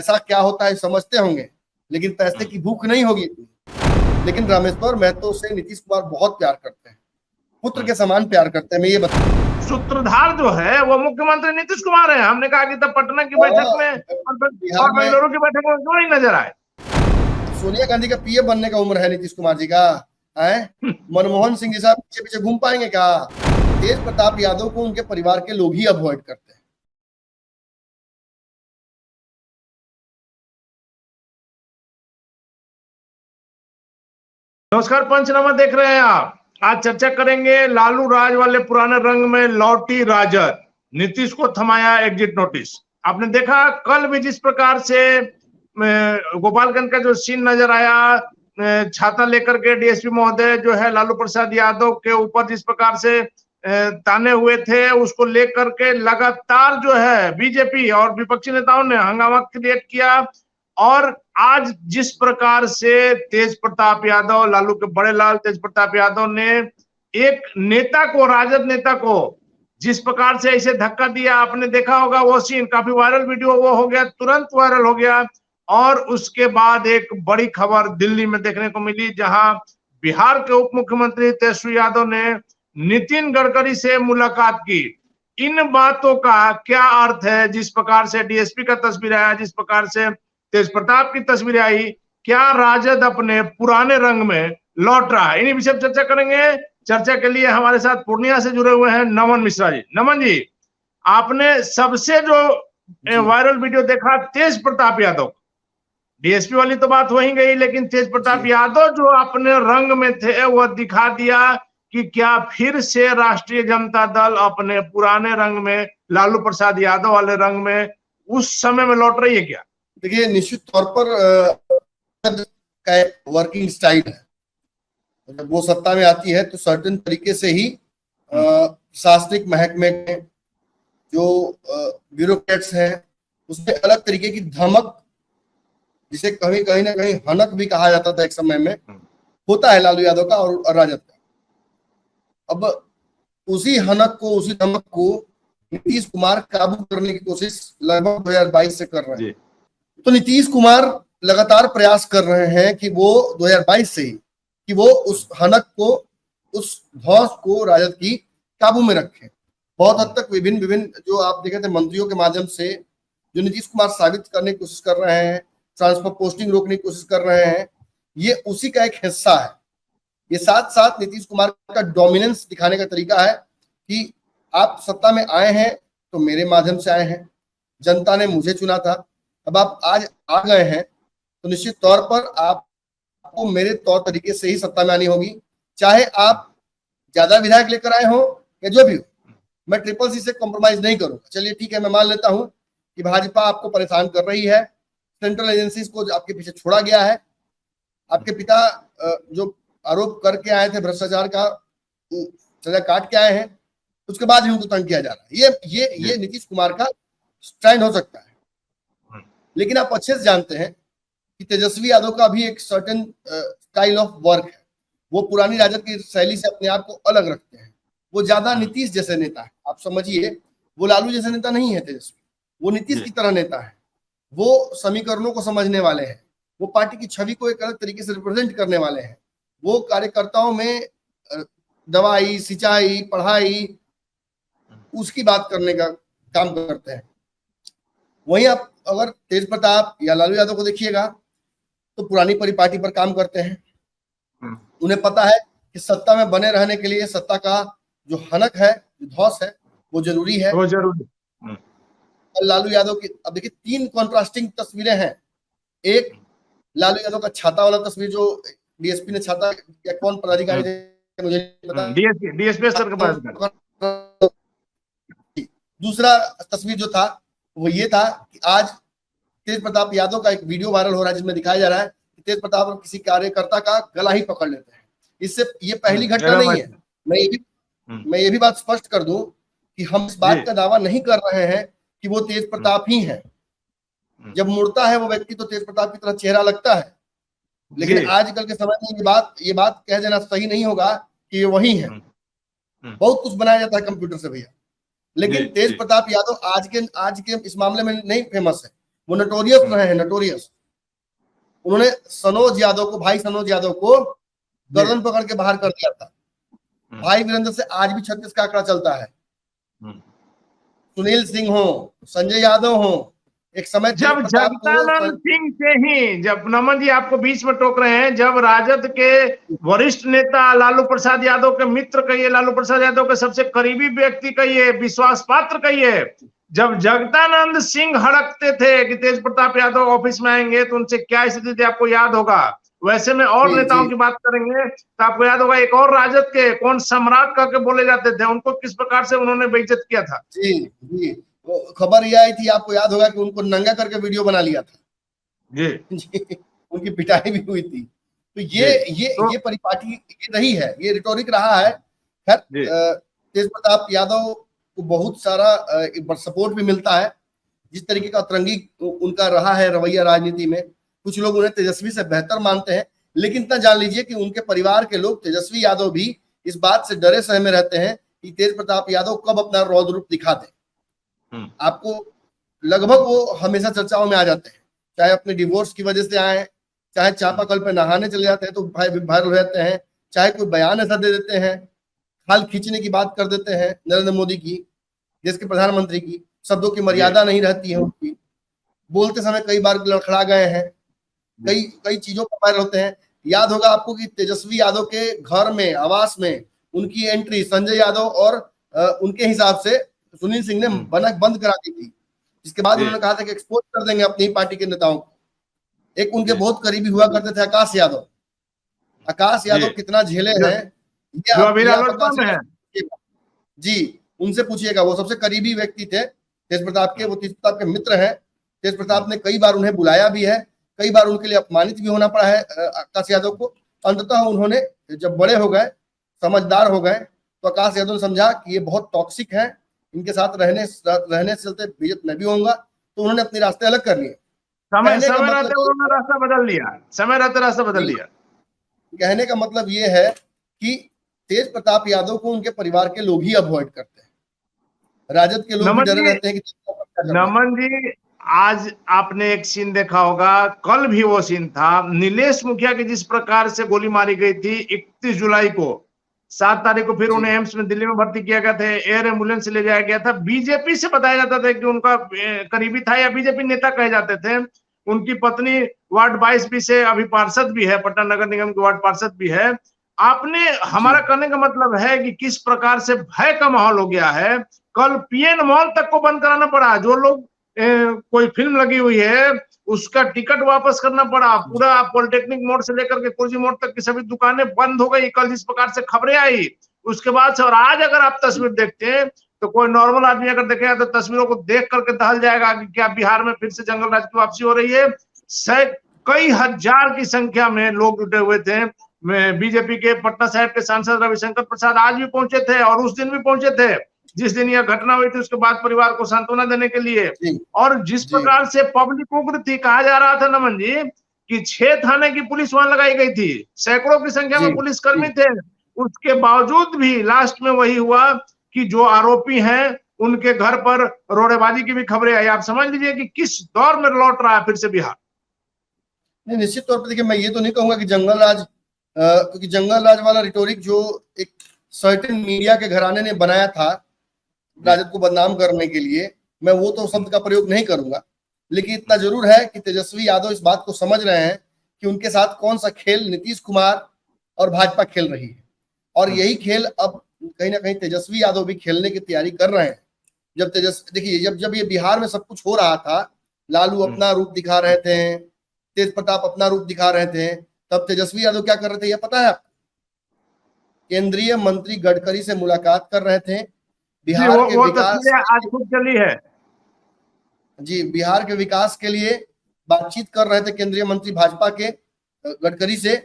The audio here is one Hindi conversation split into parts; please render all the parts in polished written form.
पैसा क्या होता है समझते होंगे, लेकिन पैसे की भूख नहीं होगी इतनी। लेकिन रामेश्वर महतो से नीतीश कुमार बहुत प्यार करते हैं, पुत्र के समान प्यार करते हैं। मैं ये बता, सूत्रधार जो है वो मुख्यमंत्री नीतीश कुमार है। हमने कहा कि तब पटना की बैठक में बिहार और में बेंगलुरु की बैठक में क्यों नहीं नजर आए? सोनिया गांधी का पीएम बनने का उम्र है नीतीश कुमार जी का है? मनमोहन सिंह जी साहब पीछे पीछे घूम पाएंगे क्या? तेज प्रताप यादव को उनके परिवार के लोग ही अवॉइड करते हैं। नमस्कार, पंचनामा देख रहे हैं आप। आज चर्चा करेंगे लालू राज वाले पुराने रंग में लौटी राजद, नीतीश को थमाया एग्जिट नोटिस। आपने देखा कल भी जिस प्रकार से गोपालगंज का जो सीन नजर आया, छाता लेकर के डीएसपी महोदय जो है लालू प्रसाद यादव के ऊपर जिस प्रकार से ताने हुए थे, उसको लेकर के लगातार जो है बीजेपी और विपक्षी नेताओं ने हंगामा क्रिएट किया। और आज जिस प्रकार से तेज प्रताप यादव, लालू के बड़े लाल तेज प्रताप यादव ने एक नेता को, राजद नेता को जिस प्रकार से ऐसे धक्का दिया, आपने देखा होगा वो सीन, काफी वायरल वीडियो वो हो गया, तुरंत वायरल हो गया। और उसके बाद एक बड़ी खबर दिल्ली में देखने को मिली, जहां बिहार के उप मुख्यमंत्री तेजस्वी यादव ने नितिन गडकरी से मुलाकात की। इन बातों का क्या अर्थ है? जिस प्रकार से डीएसपी का तस्वीर आया, जिस प्रकार से तेज प्रताप की तस्वीर आई, क्या राजद अपने पुराने रंग में लौट रहा है? इन्हीं विषय पर चर्चा करेंगे। चर्चा के लिए हमारे साथ पूर्णिया से जुड़े हुए हैं नमन मिश्रा जी। नमन जी, आपने सबसे जो वायरल वीडियो देखा तेज प्रताप यादव, डीएसपी वाली तो बात वहीं गई, लेकिन तेज प्रताप यादव जो अपने रंग में थे वह दिखा दिया कि क्या फिर से राष्ट्रीय जनता दल अपने पुराने रंग में, लालू प्रसाद यादव वाले रंग में उस समय में लौट रही है क्या? देखिए, निश्चित तौर पर का एक वर्किंग स्टाइल है। जब वो सत्ता में आती है तो सर्टेन तरीके से ही प्रशासनिक महकमे में जो ब्यूरोक्रेट्स हैं उसमें अलग तरीके की धमक, जिसे कहीं कहीं ना कहीं हनक भी कहा जाता था एक समय में, होता है लालू यादव का और राजद का। अब उसी हनक को, उसी धमक को नीतीश कुमार काबू करने की कोशिश लगभग 2022 से कर रहे हैं। तो नीतीश कुमार लगातार प्रयास कर रहे हैं कि वो 2022 से ही कि वो उस हनक को, उस धौंस को राजद की काबू में रखें। बहुत हद तक विभिन्न जो आप देखे थे मंत्रियों के माध्यम से जो नीतीश कुमार साबित करने की कोशिश कर रहे हैं, ट्रांसफर पोस्टिंग रोकने की कोशिश कर रहे हैं, ये उसी का एक हिस्सा है। ये साथ साथ नीतीश कुमार का डोमिनेंस दिखाने का तरीका है कि आप सत्ता में आए हैं तो मेरे माध्यम से आए हैं, जनता ने मुझे चुना था, अब आप आज आ गए हैं तो निश्चित तौर पर आपको मेरे तौर तरीके से ही सत्ता में आनी होगी, चाहे आप ज्यादा विधायक लेकर आए हो या जो भी हो। मैं ट्रिपल सी से कॉम्प्रोमाइज नहीं करूंगा। चलिए ठीक है, मैं मान लेता हूं कि भाजपा आपको परेशान कर रही है, सेंट्रल एजेंसीज को आपके पीछे छोड़ा गया है, आपके पिता जो आरोप करके आए थे भ्रष्टाचार का, सजा काट के आए हैं, उसके बाद भी उनको तंग किया जा रहा है। ये नीतीश कुमार का स्टैंड हो सकता है। लेकिन आप अच्छे से जानते हैं कि तेजस्वी यादव का भी एक सर्टेन स्टाइल ऑफ वर्क है। वो पुरानी राजद की शैली से अपने आप को अलग रखते हैं। वो ज्यादा नीतीश जैसे नेता है, आप समझिए, वो लालू जैसे नेता नहीं है तेजस्वी, वो नीतीश की तरह नेता है। वो समीकरणों को समझने वाले हैं, वो पार्टी की छवि को एक अलग तरीके से रिप्रेजेंट करने वाले हैं। वो कार्यकर्ताओं में दवाई, सिंचाई, पढ़ाई, उसकी बात करने का काम करते हैं। वहीं आप अगर तेज प्रताप या लालू यादव को देखिएगा तो पुरानी पार्टी पर काम करते हैं। उन्हें पता है कि सत्ता में बने रहने के लिए सत्ता का जो हनक है, जो धौंस है, वो जरूरी है, वो जरूरी। लालू यादव की अब देखिए 3 कॉन्ट्रास्टिंग तस्वीरें हैं। एक लालू यादव का छाता वाला तस्वीर जो डीएसपी ने छाता, या कौन पदाधिकारी थे मुझे पता, डीएसपी सर के पास। दूसरा तस्वीर जो था वो ये था कि आज तेज प्रताप यादव का एक वीडियो वायरल हो रहा है जिसमें दिखाया जा रहा है कि तेज प्रताप किसी कार्यकर्ता का गला ही पकड़ लेते हैं। इससे ये पहली घटना नहीं है। मैं ये भी बात स्पष्ट कर दूं कि हम इस बात का दावा नहीं कर रहे हैं कि वो तेज प्रताप ही है। जब मुड़ता है वो व्यक्ति तो तेज प्रताप की तरह चेहरा लगता है, लेकिन आजकल के समय में ये बात कह देना सही नहीं होगा कि ये वही है। बहुत कुछ बनाया जाता है कंप्यूटर से भैया, लेकिन तेज प्रताप यादव आज के इस मामले में नहीं फेमस है। वो नोटोरियस रहे हैं, नोटोरियस। उन्होंने सनोज यादव को, भाई सनोज यादव को गर्दन पकड़ के बाहर कर दिया था। भाई वीरेंद्र से आज भी 36 का आंकड़ा चलता है। सुनील सिंह हो, संजय यादव हो, एक समय जब जगदानंद सिंह से ही, जब नमन जी आपको बीच में टोक रहे हैं, जब राजद के वरिष्ठ नेता लालू प्रसाद यादव के मित्र कहिए, लालू प्रसाद यादव के सबसे करीबी व्यक्ति कहिए, विश्वास पात्र कहिए, जब जगदानंद सिंह हड़कते थे कि तेज प्रताप यादव ऑफिस में आएंगे तो उनसे क्या स्थिति थी, आपको याद होगा। वैसे में और नेताओं की बात करेंगे तो आपको याद होगा, एक और राजद के कौन सम्राट करके बोले जाते थे, उनको किस प्रकार से उन्होंने बेइज्जत किया था। जी जी, खबर यह आई थी, आपको याद होगा कि उनको नंगा करके वीडियो बना लिया था जी। उनकी पिटाई भी हुई थी। तो ये परिपाटी ये रही है, ये रिटोरिक रहा है। खैर तेज प्रताप यादव को बहुत सारा सपोर्ट भी मिलता है, जिस तरीके का अतरंगी उनका रहा है रवैया राजनीति में। कुछ लोग उन्हें तेजस्वी से बेहतर मानते हैं, लेकिन इतना जान लीजिए कि उनके परिवार के लोग, तेजस्वी यादव भी इस बात से डरे सहमे रहते हैं कि तेज प्रताप यादव कब अपना रौद्र रूप दिखा दे। आपको लगभग वो हमेशा चर्चाओं में आ जाते हैं, चाहे अपने डिवोर्स की वजह से आए, चाहे चापाकल पे नहाने चले जाते हैं तो वायरल रहते हैं, चाहे कोई बयान ऐसा दे देते हैं, खाल खींचने की बात कर देते हैं नरेंद्र मोदी की, देश के प्रधानमंत्री की, शब्दों की मर्यादा नहीं रहती है उनकी, बोलते समय कई बार लड़खड़ा गए हैं, कई चीजों पर वायरल होते हैं। याद होगा आपको कि तेजस्वी यादव के घर में, आवास में उनकी एंट्री संजय यादव और उनके हिसाब से सुनील सिंह ने बंद करा दी थी, जिसके बाद उन्होंने कहा था कि एक्सपोज कर देंगे अपनी पार्टी के नेताओं को। एक उनके बहुत करीबी हुआ करते थे आकाश यादव। आकाश यादव कितना झेले हैं जी, उनसे पूछिएगा, वो सबसे करीबी व्यक्ति थे तेज प्रताप के, वो तेज प्रताप के मित्र हैं। तेज प्रताप ने कई बार उन्हें बुलाया भी है, कई बार उनके लिए अपमानित भी होना पड़ा है आकाश यादव को। अंततः उन्होंने जब बड़े हो गए, समझदार हो गए, तो आकाश यादव ने समझा कि ये बहुत टॉक्सिक है, इनके साथ रहने से चलते बेइज्जत मैं भी होऊंगा, तो उन्होंने अपने रास्ते अलग कर लिए। समय रहते उन्होंने रास्ता बदल लिया, समय रहते रास्ता बदल लिया। कहने का मतलब ये है कि तेज प्रताप यादव को उनके परिवार के लोग ही अवॉइड करते हैं, राजद के लोग भी डरे रहते हैं कि नमन जी, आज आपने एक सीन देखा होगा, कल भी वो सीन था, नीलेश मुखिया की जिस प्रकार से गोली मारी गई थी 31 जुलाई को, 7 तारीख को फिर उन्हें एम्स में दिल्ली में भर्ती किया गया था, एयर एम्बुलेंस से ले जाया गया था। बीजेपी से बताया जाता था कि उनका करीबी था या बीजेपी नेता कहे जाते थे। उनकी पत्नी वार्ड 22 भी से अभी पार्षद भी है, पटना नगर निगम की वार्ड पार्षद भी है। आपने, हमारा कहने का मतलब है कि किस प्रकार से भय का माहौल हो गया है। कल पीएन मॉल तक को बंद कराना पड़ा, जो लोग कोई फिल्म लगी हुई है उसका टिकट वापस करना पड़ा, पूरा पॉलिटेक्निक मोड़ से लेकर के कुर्जी मोड़ तक की सभी दुकानें बंद हो गई कल, जिस प्रकार से खबरें आई उसके बाद से। और आज अगर आप तस्वीर देखते हैं तो कोई नॉर्मल आदमी अगर देखेगा तो तस्वीरों को देख करके दहल जाएगा कि क्या बिहार में फिर से जंगल राज की वापसी हो रही है। कई हजार की संख्या में लोग जुटे हुए थे। बीजेपी के पटना साहिब के सांसद रविशंकर प्रसाद आज भी पहुंचे थे और उस दिन भी पहुंचे थे जिस दिन यह घटना हुई थी, उसके बाद परिवार को सांत्वना देने के लिए। और जिस प्रकार से पब्लिक उग्र थी, कहा जा रहा था नमन जी कि 6 थाने की पुलिस वहां लगाई गई थी, सैकड़ों की संख्या में पुलिसकर्मी थे, उसके बावजूद भी लास्ट में वही हुआ कि जो आरोपी हैं उनके घर पर रोड़ेबाजी की भी खबरें आई। आप समझ लीजिए कि किस दौर में लौट रहा है फिर से बिहार। नहीं, निश्चित तौर पर देखिए, मैं ये तो नहीं कहूंगा कि जंगल राज, क्योंकि जंगल राज वाला रिटोरिक जो एक सर्टेन मीडिया के घराने ने बनाया था राजद को बदनाम करने के लिए, मैं वो तो शब्द का प्रयोग नहीं करूंगा। लेकिन इतना जरूर है कि तेजस्वी यादव इस बात को समझ रहे हैं कि उनके साथ कौन सा खेल नीतीश कुमार और भाजपा खेल रही है, और यही खेल अब कहीं ना कहीं तेजस्वी यादव भी खेलने की तैयारी कर रहे हैं। जब देखिए, जब ये बिहार में सब कुछ हो रहा था, लालू अपना रूप दिखा रहे थे, तेज प्रताप अपना रूप दिखा रहे थे, तब तेजस्वी यादव क्या कर रहे थे ये पता है आपको? केंद्रीय मंत्री गडकरी से मुलाकात कर रहे थे, बिहार के विकास आज खुद चली है जी, बिहार के विकास के लिए बातचीत कर रहे थे केंद्रीय मंत्री भाजपा के गडकरी से।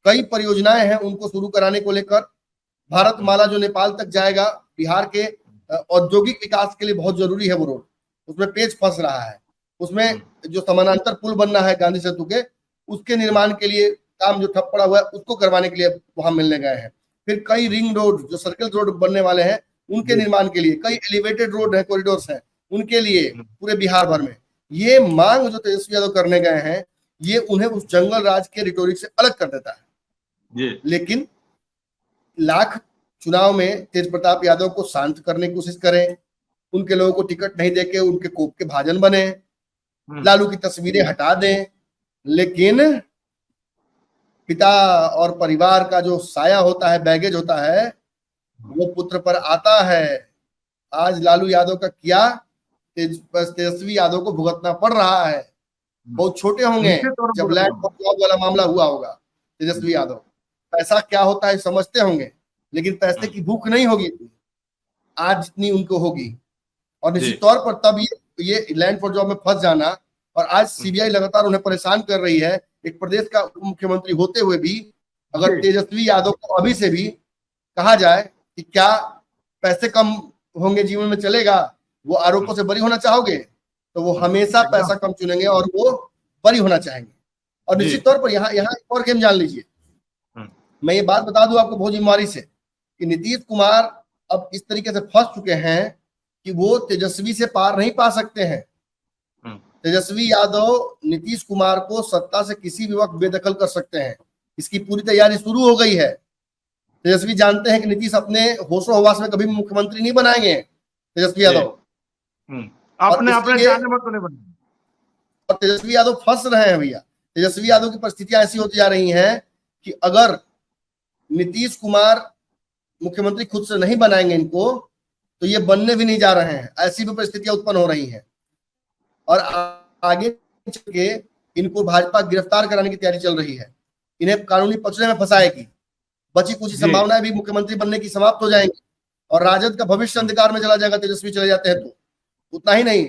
कई परियोजनाएं हैं उनको शुरू कराने को लेकर, भारत माला जो नेपाल तक जाएगा, बिहार के औद्योगिक विकास के लिए बहुत जरूरी है वो रोड, उसमें पेच फंस रहा है। उसमें जो समानांतर पुल बनना है गांधी सेतु के, उसके निर्माण के लिए काम जो ठप पड़ा हुआ है उसको करवाने के लिए वहां मिलने गए हैं। फिर कई रिंग रोड, जो सर्किल रोड बनने वाले हैं उनके निर्माण के लिए, कई एलिवेटेड रोड है, कॉरिडोर्स हैं उनके लिए पूरे बिहार भर में। ये मांग जो तेजस्वी यादव करने गए हैं, ये उन्हें उस जंगल राज के रिटोरिक से अलग कर देता है जी लेकिन लाख चुनाव में तेज प्रताप यादव को शांत करने की कोशिश करें, उनके लोगों को टिकट नहीं देके उनके कोप के भाजन बने, लालू की तस्वीरें हटा दें, लेकिन पिता और परिवार का जो साया होता है, बैगेज होता है, वो पुत्र पर आता है। आज लालू यादव का किया तेजस्वी यादव को भुगतना पड़ रहा है। बहुत छोटे होंगे जब लैंड फॉर जॉब वाला मामला हुआ होगा, तेजस्वी यादव पैसा क्या होता है समझते होंगे, लेकिन पैसे की भूख नहीं होगी आज जितनी उनको होगी। और निश्चित तौर पर तब ये लैंड फॉर जॉब में फंस जाना, और आज सीबीआई लगातार उन्हें परेशान कर रही है। एक प्रदेश का मुख्यमंत्री होते हुए भी अगर तेजस्वी यादव को अभी से भी कहा जाए कि क्या पैसे कम होंगे जीवन में चलेगा, वो आरोपों से बरी होना चाहोगे, तो वो हमेशा पैसा कम चुनेंगे और वो बरी होना चाहेंगे। और निश्चित तौर पर यहाँ एक और गेम जान लीजिए, मैं ये बात बता दूं आपको बहुत ईमानदारी से कि नीतीश कुमार अब इस तरीके से फंस चुके हैं कि वो तेजस्वी से पार नहीं पा सकते हैं। तेजस्वी यादव नीतीश कुमार को सत्ता से किसी भी वक्त बेदखल कर सकते हैं, इसकी पूरी तैयारी शुरू हो गई है। तेजस्वी जानते हैं कि नीतीश अपने होशो हवास में कभी भी मुख्यमंत्री नहीं बनाएंगे तेजस्वी यादव, अपने चाहने पर तो नहीं बनेंगे। और तेजस्वी यादव फंस रहे हैं भैया। तेजस्वी यादव की परिस्थितियां ऐसी होती जा रही हैं कि अगर नीतीश कुमार मुख्यमंत्री खुद से नहीं बनाएंगे इनको, तो ये बनने भी नहीं जा रहे हैं। ऐसी भी परिस्थितियां उत्पन्न हो रही हैं और आगे चल के इनको भाजपा गिरफ्तार कराने की तैयारी चल रही है, इन्हें कानूनी पचड़े में फंसाएगी। बची कुछ संभावनाएं भी मुख्यमंत्री बनने की समाप्त हो जाएंगी और राजद का भविष्य अंधकार में चला जाएगा तेजस्वी चले जाते हैं तो। उतना ही नहीं,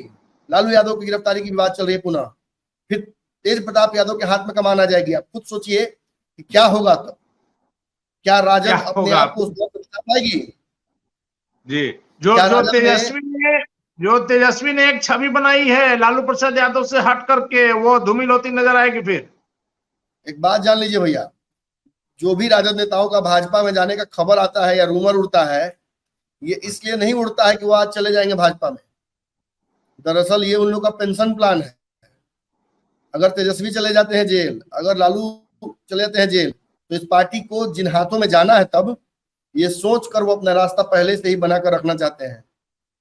लालू यादव की गिरफ्तारी की बात चल रही है पुनः, फिर तेज प्रताप यादव के हाथ में कमान आ जाएगी। आप खुद सोचिए कि क्या होगा तब, क्या राजद अपने आप को उस दौर पर बचा पाएगी? जी, जो तेजस्वी ने एक छवि बनाई है लालू प्रसाद यादव से हट करके, वो धूमिल होती नजर आएगी। फिर एक बात जान लीजिए भैया, जो भी राजद नेताओं का भाजपा में जाने का खबर आता है या रूमर उड़ता है, ये इसलिए नहीं उड़ता है कि वो आज चले जाएंगे भाजपा में। दरअसल ये उन लोगों का पेंशन प्लान है। अगर तेजस्वी चले जाते हैं जेल, अगर लालू चले जाते हैं जेल, तो इस पार्टी को जिन हाथों में जाना है तब ये सोच कर वो अपना रास्ता पहले से ही बनाकर रखना चाहते हैं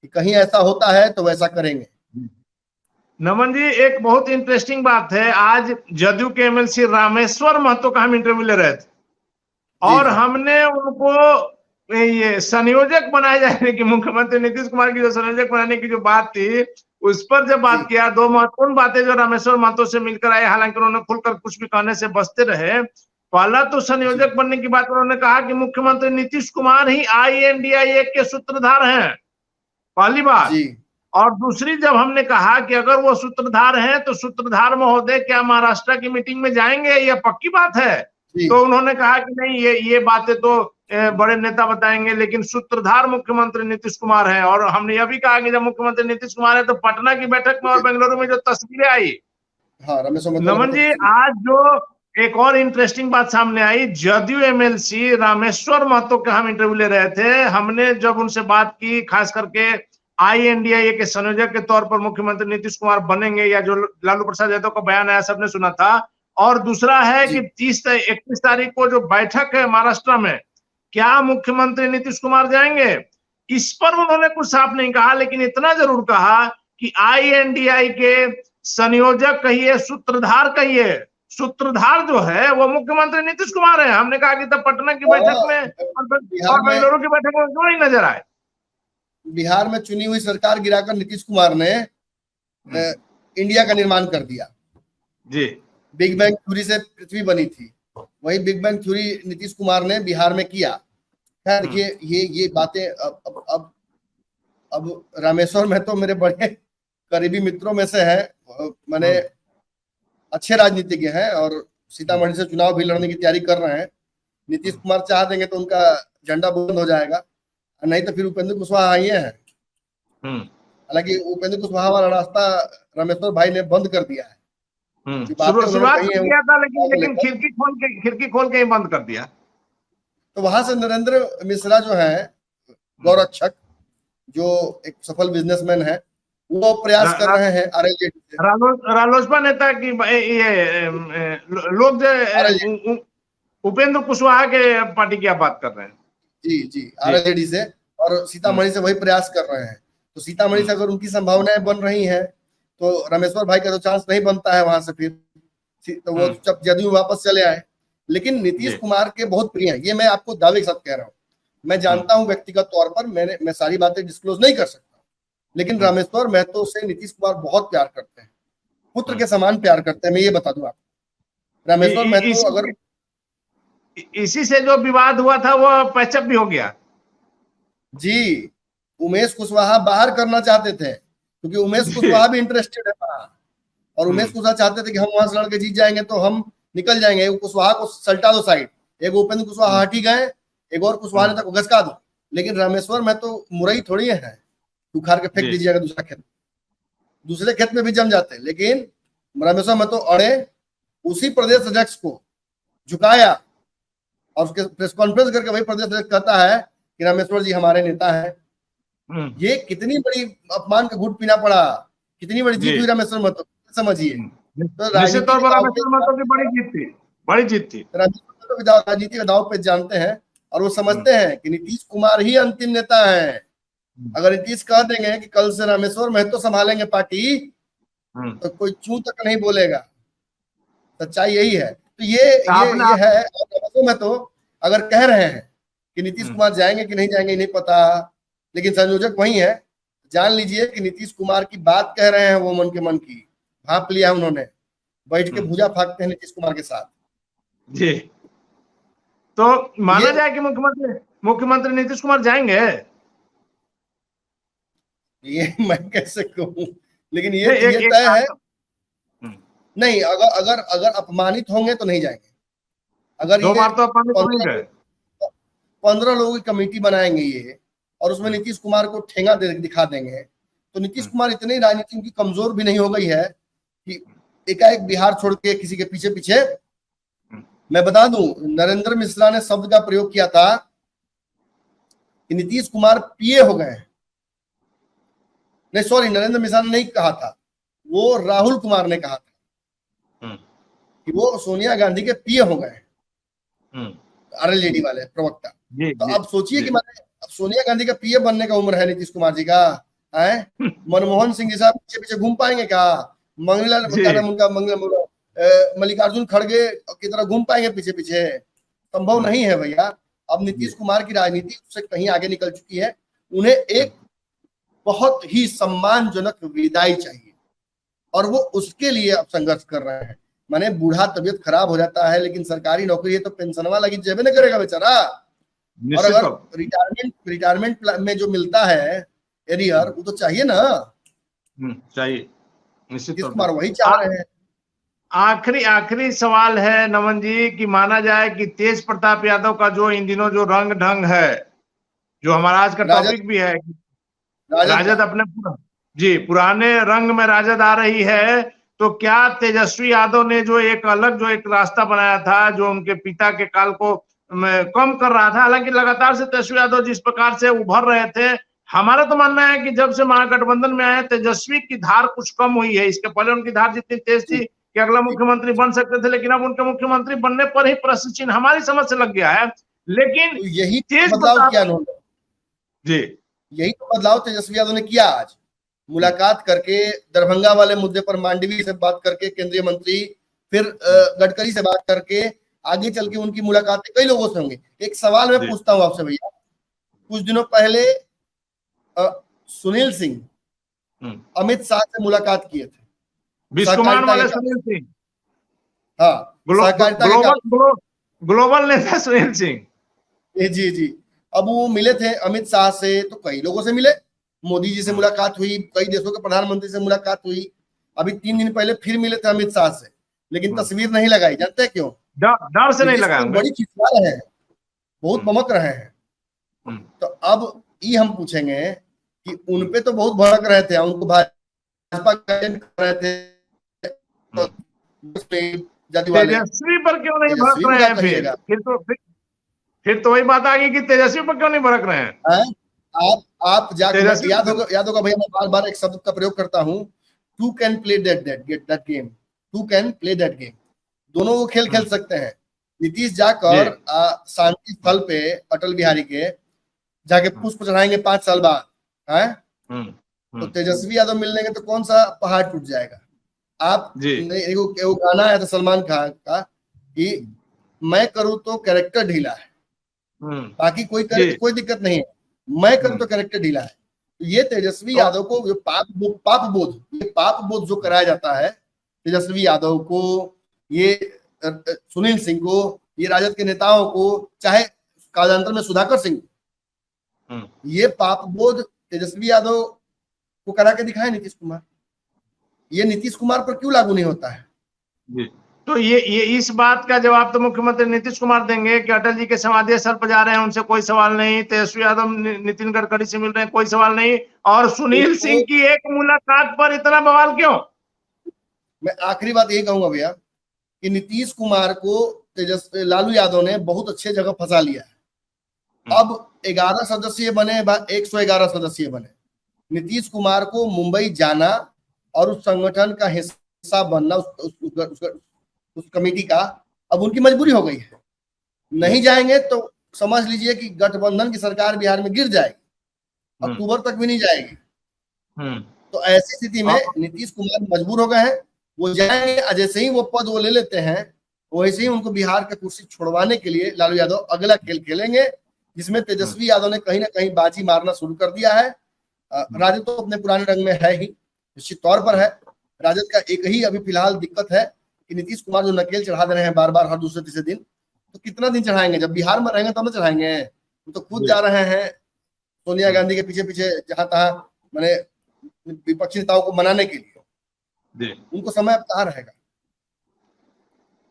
कि कहीं ऐसा होता है तो वैसा करेंगे। नमन जी, एक बहुत इंटरेस्टिंग बात है, आज जदयू के एमएलसी रामेश्वर महतो का हम इंटरव्यू ले रहे थे और हमने उनको ये संयोजक बनाए जाने की, मुख्यमंत्री नीतीश कुमार की जो संयोजक बनाने की जो बात थी, उस पर जब बात किया, दो महत्वपूर्ण बातें जो रामेश्वर महतो से मिलकर आए, हालांकि उन्होंने खुलकर कुछ भी कहने से बचते रहे। पहला तो संयोजक बनने की बात उन्होंने कहा कि मुख्यमंत्री नीतीश कुमार ही INDIA के सूत्रधार हैं, पहली बात। और दूसरी, जब हमने कहा कि अगर वो सूत्रधार हैं तो सूत्रधार महोदय क्या महाराष्ट्र की मीटिंग में जाएंगे, यह पक्की बात है? तो उन्होंने कहा कि नहीं, ये बातें तो बड़े नेता बताएंगे, लेकिन सूत्रधार मुख्यमंत्री नीतीश कुमार है। और हमने यह भी कहा कि जब मुख्यमंत्री नीतीश कुमार है तो पटना की बैठक में और बेंगलुरु में जो तस्वीरें आई, नमन जी, आज जो एक और इंटरेस्टिंग बात सामने आई, जदयू एमएलसी रामेश्वर महतो का हम इंटरव्यू ले रहे थे, हमने जब उनसे बात की, खास करके INDIA के संयोजक के तौर पर मुख्यमंत्री नीतीश कुमार बनेंगे, या जो लालू प्रसाद यादव का बयान आया सबने सुना था। और दूसरा है कि 31 तारीख को जो बैठक है महाराष्ट्र में, क्या मुख्यमंत्री नीतीश कुमार जाएंगे? इस पर उन्होंने कुछ साफ नहीं कहा, लेकिन इतना जरूर कहा कि INDIA के संयोजक कहिए, सूत्रधार कहिए, सूत्रधार जो है वो मुख्यमंत्री नीतीश कुमार है। हमने कहा कि तब पटना की बैठक में और बेंगलुरु की बैठक में क्यों नहीं नजर आए? बिहार में चुनी हुई सरकार गिराकर नीतीश कुमार ने इंडिया का निर्माण कर दिया जी। बिग बैंग थ्योरी से पृथ्वी बनी थी, वही big bang theory Nitish Kumar ने बिहार में किया। देखिए ये बातें अब रामेश्वर महतो मेरे बड़े करीबी मित्रों में से है, मैंने अच्छे राजनीतिज्ञ हैं और सीतामढ़ी से चुनाव भी लड़ने की तैयारी कर रहे हैं। नीतीश कुमार चाह देंगे तो उनका झंडा बुलंद हो जाएगा, नहीं तो फिर उपेंद्र कुशवाहा आए हैं। हालांकि उपेंद्र कुशवाहा वाला रास्ता रामेश्वर भाई ने बंद कर दिया है। शुरुआत किया था, लेकिन खिड़की खोल के ही बंद कर दिया। तो वहां से नरेंद्र मिश्रा जो है गौरक्षक, जो एक सफल बिजनेसमैन है, वो प्रयास कर रहे हैं आरएलजेडी से। रालोसपा नेता की ये लोग जो उपेंद्र कुशवाहा के पार्टी की आप बात कर रहे हैं? जी जी, आरएलजेडी से, और सीतामढ़ी से वही प्रयास कर रहे हैं। तो सीतामढ़ी से अगर उनकी संभावनाएं बन रही हैं तो रामेश्वर भाई का तो चांस नहीं बनता है वहां से, फिर तो वो जब जदयू वापस चले आए। लेकिन नीतीश कुमार के बहुत प्रिय हैं, ये मैं आपको दावे के साथ कह रहा हूँ। मैं जानता हूं व्यक्तिगत तौर पर, मैं सारी बातें डिस्क्लोज नहीं कर सकता, लेकिन रामेश्वर महतो से नीतीश कुमार बहुत प्यार करते हैं, पुत्र के समान प्यार करते हैं। मैं ये बता दूं आपको, रामेश्वर महतो अगर इसी से जो विवाद हुआ था वो पैचअप भी हो गया। जी, उमेश कुशवाहा बाहर करना चाहते थे, क्योंकि उमेश कुशवाहा भी इंटरेस्टेड है वहां, और उमेश कुशवाहा चाहते थे कि हम वहां से लड़के जीत जाएंगे तो हम निकल जाएंगे, कुशवाहा को सल्टा दो साइड, एक उपेंद्र कुशवाहा हट ही गए, एक और कुशवाहा नेता को घसका दो। लेकिन रामेश्वर में तो मुरई थोड़ी है, उखाड़ के फेंक दीजिएगा दूसरे खेत में भी जम जाते। लेकिन रामेश्वर में तो अड़े, उसी प्रदेश अध्यक्ष को झुकाया, और उसके प्रेस कॉन्फ्रेंस करके वही प्रदेश अध्यक्ष कहता है कि रामेश्वर जी हमारे नेता है। ये कितनी बड़ी अपमान का घूंट पीना पड़ा, कितनी बड़ी जीत हुई रामेश्वर महतो, समझिए। तो निश्चित तौर पर रामेश्वर महतो की बड़ी जीत थी। राजनीति का दांव पे जानते हैं, और वो समझते हैं कि नीतीश कुमार ही अंतिम नेता है। अगर नीतीश कह देंगे कि कल से रामेश्वर महतो संभालेंगे पार्टी, तो कोई चू तक नहीं बोलेगा। सच्चाई यही है। तो ये है। रामेश्वर महतो अगर कह रहे हैं कि नीतीश कुमार जाएंगे कि नहीं जाएंगे नहीं पता, लेकिन संयोजक वही है। जान लीजिए कि नीतीश कुमार की बात कह रहे हैं, वो मन के मन की भाप लिया उन्होंने, बैठ के भुजा फाकते हैं नीतीश कुमार के साथ जी। तो माना जाए कि मुख्यमंत्री नीतीश कुमार जाएंगे? ये मैं कैसे कहूं, लेकिन ये तय है। नहीं, अगर अपमानित होंगे तो नहीं जाएंगे। अगर 2 बार तो अपमानित होंगे। 15 लोगों की कमेटी बनाएंगे ये, और उसमें नीतीश कुमार को ठेंगा दिखा देंगे, तो नीतीश कुमार इतनी राजनीति उनकी कमजोर भी नहीं हो गई है कि एकाएक बिहार छोड़ के किसी के पीछे पीछे। मैं बता दूं, नरेंद्र मिश्रा ने शब्द का प्रयोग किया था कि नीतीश कुमार पीए हो गए। नहीं, सॉरी, नरेंद्र मिश्रा ने नहीं कहा था, वो राहुल कुमार ने कहा था कि वो सोनिया गांधी के पीए हो गए, आरएलजेडी वाले प्रवक्ता। तो अब सोचिए कि अब सोनिया गांधी का पीए बनने का उम्र है नीतीश कुमार जी का, है? मनमोहन सिंह जी साहब पीछे पीछे घूम पाएंगे क्या? मल्लिकार्जुन खड़गे की तरह घूम पाएंगे पीछे पीछे? संभव नहीं है भैया। अब नीतीश कुमार की राजनीति उससे कहीं आगे निकल चुकी है। उन्हें एक बहुत ही सम्मानजनक विदाई चाहिए, और वो उसके लिए अब संघर्ष कर रहे हैं। माने बूढ़ा तबीयत खराब हो जाता है, लेकिन सरकारी नौकरी है तो पेंशनवा लगी जेबे नहीं करेगा बेचारा। और अगर रिटायरमेंट में जो मिलता है एरियर, वो तो चाहिए ना, चाहिए। निश्चित कुमार वही चाह रहे हैं। आखिरी सवाल है नमन जी, कि माना जाए कि तेज प्रताप यादव का जो इन दिनों जो रंग ढंग है, जो हमारा आज का टॉपिक भी है, राजद अपने पुराने रंग में राजद आ रही है, तो क्या तेजस्वी यादव ने जो एक रास्ता बनाया था, जो उनके पिता के काल को कम कर रहा था, हालांकि लगातार से तेजस्वी यादव जिस प्रकार से उभर रहे थे, हमारा तो मानना है कि जब से महागठबंधन में आए तेजस्वी की धार कुछ कम हुई है। इसके पहले उनकी धार जितनी तेज थी कि अगला मुख्यमंत्री बन सकते थे, लेकिन अब उनके मुख्यमंत्री बनने पर ही प्रश्न चिन्ह हमारी समझ से लग गया है। लेकिन यही बदलाव किया उन्होंने जी, यही तो बदलाव तेजस्वी यादव ने किया। आज मुलाकात करके, दरभंगा वाले मुद्दे पर मांडवी से बात करके, केंद्रीय मंत्री, फिर गडकरी से बात करके, आगे चल के उनकी मुलाकातें कई लोगों से होंगी। एक सवाल मैं पूछता हूं आपसे भैया, कुछ दिनों पहले सुनील सिंह अमित शाह से मुलाकात किए थे, बिस्कुमान वाले सुनील सिंह। हाँ, ग्लोबल नेता सुनील सिंह। जी। अब वो मिले थे अमित शाह से, तो कई लोगों से मिले, मोदी जी से मुलाकात हुई, कई देशों के प्रधानमंत्री से मुलाकात हुई। अभी 3 दिन पहले फिर मिले थे अमित शाह से, लेकिन तस्वीर नहीं लगाई। जानते हैं क्यों? डर से नहीं लगाया। बड़ी खिंचवा रहे हैं, बहुत बमक रहे हैं। तो अब ये हम पूछेंगे कि उनपे तो बहुत भड़क रहे थे, उनको भाजपा कर रहे थे, तेजस्वी पर क्यों नहीं भड़क रहे हैं? फिर तो वही बात आ गई कि तेजस्वी पर क्यों नहीं भड़क रहे हैं? आप जाके, तेजस्वी याद होगा भैया, मैं बार बार एक शब्द का प्रयोग करता हूँ, two can play that game, two can play that game, दोनों वो खेल खेल सकते हैं। नीतीश जाकर शांति स्थल पे अटल बिहारी के जाके पुष्प चढ़ाएंगे 5 साल बाद, है तो तेजस्वी यादव मिल लेंगे तो कौन सा पहाड़ टूट जाएगा। आप एगो गाना है तो सलमान खान का कि मैं करूँ तो कैरेक्टर ढीला है, बाकी कोई करे तो कोई दिक्कत नहीं है, मैं करूँ तो कैरेक्टर ढीला है। तो ये तेजस्वी यादव को जो पाप बोध जो कराया जाता है तेजस्वी यादव को, ये सुनील सिंह को, ये राजद के नेताओं को, चाहे कालांतर में सुधाकर सिंह, ये पाप बोध तेजस्वी यादव को करा के दिखाए नीतीश कुमार। ये नीतीश कुमार पर क्यों लागू नहीं होता है? तो ये इस बात का जवाब तो मुख्यमंत्री नीतीश कुमार देंगे कि अटल जी के समाधि स्थल पर जा रहे हैं, उनसे कोई सवाल नहीं, तेजस्वी यादव नितिन गडकरी से मिल रहे हैं, कोई सवाल नहीं, और सुनील सिंह की एक मुलाकात पर इतना बवाल क्यों? मैं आखिरी बात यही कहूंगा भैया कि नीतीश कुमार को लालू यादव ने बहुत अच्छे जगह फंसा लिया है। अब 11 सदस्यीय बने, 111 सदस्यीय बने, नीतीश कुमार को मुंबई जाना और उस संगठन का हिस्सा बनना, उस कमेटी का, अब उनकी मजबूरी हो गई है। नहीं जाएंगे तो समझ लीजिए कि गठबंधन की सरकार बिहार में गिर जाएगी, अक्टूबर तक भी नहीं जाएगी। तो ऐसी स्थिति में नीतीश कुमार मजबूर हो गए हैं, वो जाएंगे, जैसे ही वो पद वो ले लेते हैं वैसे ही उनको बिहार का कुर्सी छुड़वाने के लिए लालू यादव अगला खेल खेलेंगे, जिसमें तेजस्वी यादव ने कहीं ना कहीं बाजी मारना शुरू कर दिया है। राजद तो अपने पुराने रंग में है ही, निश्चित तौर पर है। राजद का एक ही अभी फिलहाल दिक्कत है कि नीतीश कुमार जो नकेल चढ़ा दे रहे हैं बार बार हर दूसरे तीसरे दिन, तो कितना दिन चढ़ाएंगे? जब बिहार में रहेंगे तब तो चढ़ाएंगे। वो तो खुद जा रहे हैं सोनिया गांधी के पीछे पीछे जहां तहां, मैंने विपक्षी नेताओं को मनाने के लिए। उनको समय अब कहाँ रहेगा।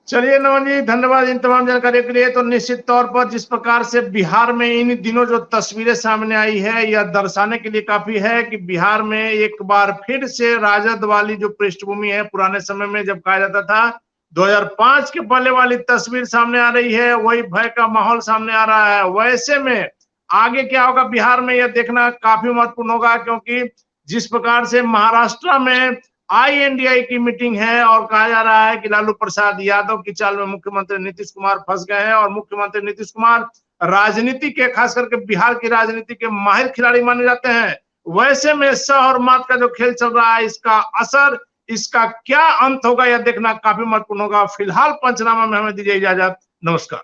चलिए नमन जी, धन्यवाद इन तमाम जानकारी के लिए। तो निश्चित तौर पर जिस प्रकार से बिहार में इन दिनों जो तस्वीरें सामने आई है, यह दर्शाने के लिए काफी है कि बिहार में एक बार फिर से राजद वाली जो पृष्ठभूमि है, पुराने समय में जब कहा जाता था 2005 के पहले वाली तस्वीर सामने आ रही है, वही भय का माहौल सामने आ रहा है। वैसे में आगे क्या होगा बिहार में, यह देखना काफी महत्वपूर्ण होगा, क्योंकि जिस प्रकार से महाराष्ट्र में INDI की मीटिंग है और कहा जा रहा है कि लालू प्रसाद यादव की चाल में मुख्यमंत्री नीतीश कुमार फंस गए हैं, और मुख्यमंत्री नीतीश कुमार राजनीति के, खास करके बिहार की राजनीति के माहिर खिलाड़ी माने जाते हैं। वैसे में सह और मात का जो खेल चल रहा है, इसका असर, इसका क्या अंत होगा, यह देखना काफी महत्वपूर्ण होगा। फिलहाल पंचनामा में हमें दीजिए इजाजत, नमस्कार।